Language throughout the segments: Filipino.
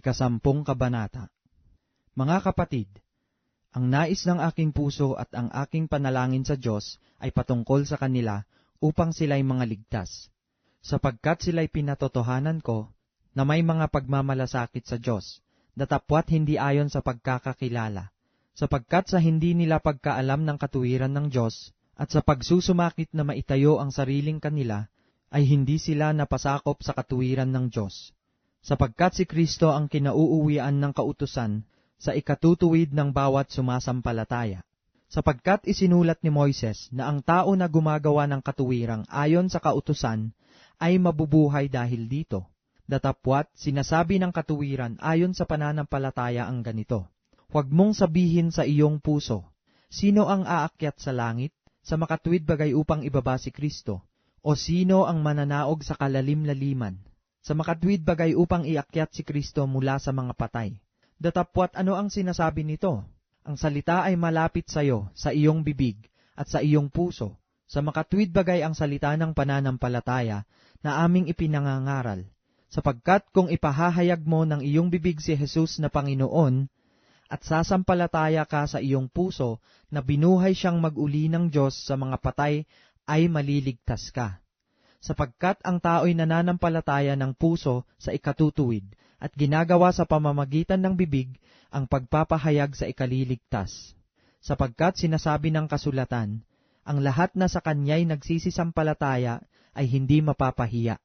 Ikasampung Kabanata. Mga kapatid, ang nais ng aking puso at ang aking panalangin sa Diyos ay patungkol sa kanila upang sila'y mga ligtas, sapagkat sila'y pinatotohanan ko na may mga pagmamalasakit sa Diyos, datapwat hindi ayon sa pagkakakilala, sapagkat sa hindi nila pagkaalam ng katuwiran ng Diyos at sa pagsusumakit na maitayo ang sariling kanila, ay hindi sila napasakop sa katuwiran ng Diyos. Sapagkat si Kristo ang kinauuwian ng kautusan sa ikatutuwid ng bawat sumasampalataya. Sapagkat isinulat ni Moises na ang tao na gumagawa ng katuwirang ayon sa kautusan ay mabubuhay dahil dito. Datapwat sinasabi ng katuwiran ayon sa pananampalataya ang ganito: huwag mong sabihin sa iyong puso, sino ang aakyat sa langit, sa makatuwid bagay upang ibaba si Kristo? O sino ang mananaog sa kalalim-laliman, sa makatuwid bagay upang iakyat si Kristo mula sa mga patay? Datapwat ano ang sinasabi nito? Ang salita ay malapit sa iyo, sa iyong bibig, at sa iyong puso. Sa makatuwid bagay ang salita ng pananampalataya na aming ipinangangaral. Sapagkat kung ipahahayag mo ng iyong bibig si Jesus na Panginoon, at sasampalataya ka sa iyong puso na binuhay siyang mag-uli ng Diyos sa mga patay, ay maliligtas ka. Sapagkat ang tao'y nananampalataya ng puso sa ikatutuwid at ginagawa sa pamamagitan ng bibig ang pagpapahayag sa ikaliligtas. Sapagkat sinasabi ng kasulatan, ang lahat na sa kanya'y nagsisisampalataya ay hindi mapapahiya.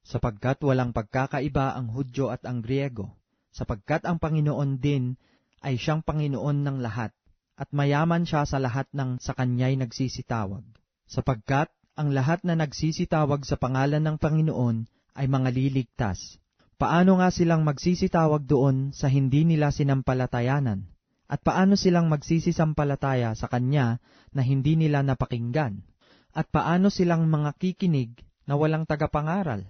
Sapagkat walang pagkakaiba ang Hudyo at ang Griego, sapagkat ang Panginoon din ay siyang Panginoon ng lahat, at mayaman siya sa lahat ng sa kanya'y nagsisitawag. Sapagkat ang lahat na nagsisitawag sa pangalan ng Panginoon ay mga liligtas. Paano nga silang magsisitawag doon sa hindi nila sinampalatayanan? At paano silang magsisisampalataya sa Kanya na hindi nila napakinggan? At paano silang mga kikinig na walang tagapangaral?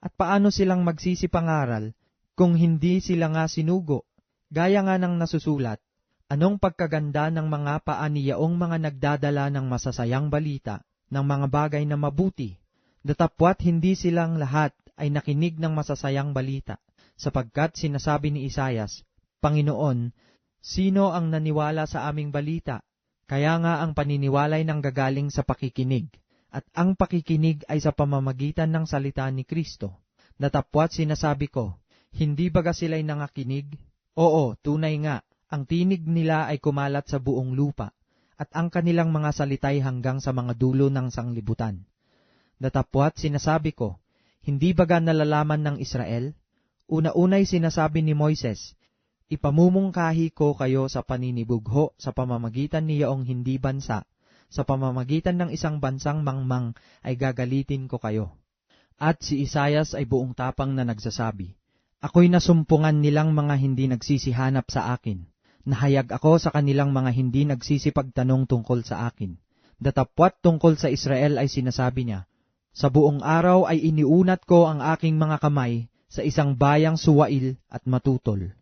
At paano silang magsisipangaral kung hindi sila nga sinugo? Gaya nga ng nasusulat, anong pagkaganda ng mga paa niyaong mga nagdadala ng masasayang balita, ng mga bagay na mabuti, datapwat hindi silang lahat ay nakinig ng masasayang balita, sapagkat sinasabi ni Isayas, Panginoon, sino ang naniwala sa aming balita? Kaya nga ang paniniwalay nanggagaling sa pakikinig, at ang pakikinig ay sa pamamagitan ng salita ni Kristo. Datapwat sinasabi ko, hindi baga sila'y nangakinig? Oo, tunay nga, ang tinig nila ay kumalat sa buong lupa, at ang kanilang mga salitay hanggang sa mga dulo ng sanglibutan. Datapwat sinasabi ko, hindi baga nalalaman ng Israel? Una-unay sinasabi ni Moises, ipamumungkahi ko kayo sa paninibugho sa pamamagitan niyaong hindi bansa, sa pamamagitan ng isang bansang mangmang ay gagalitin ko kayo. At si Isayas ay buong tapang na nagsasabi, ako'y nasumpungan nilang mga hindi nagsisihanap sa akin. Nahayag ako sa kanilang mga hindi nagsisipagtanong tungkol sa akin. Datapwat tungkol sa Israel ay sinasabi niya, sa buong araw ay iniunat ko ang aking mga kamay sa isang bayang suwail at matutol.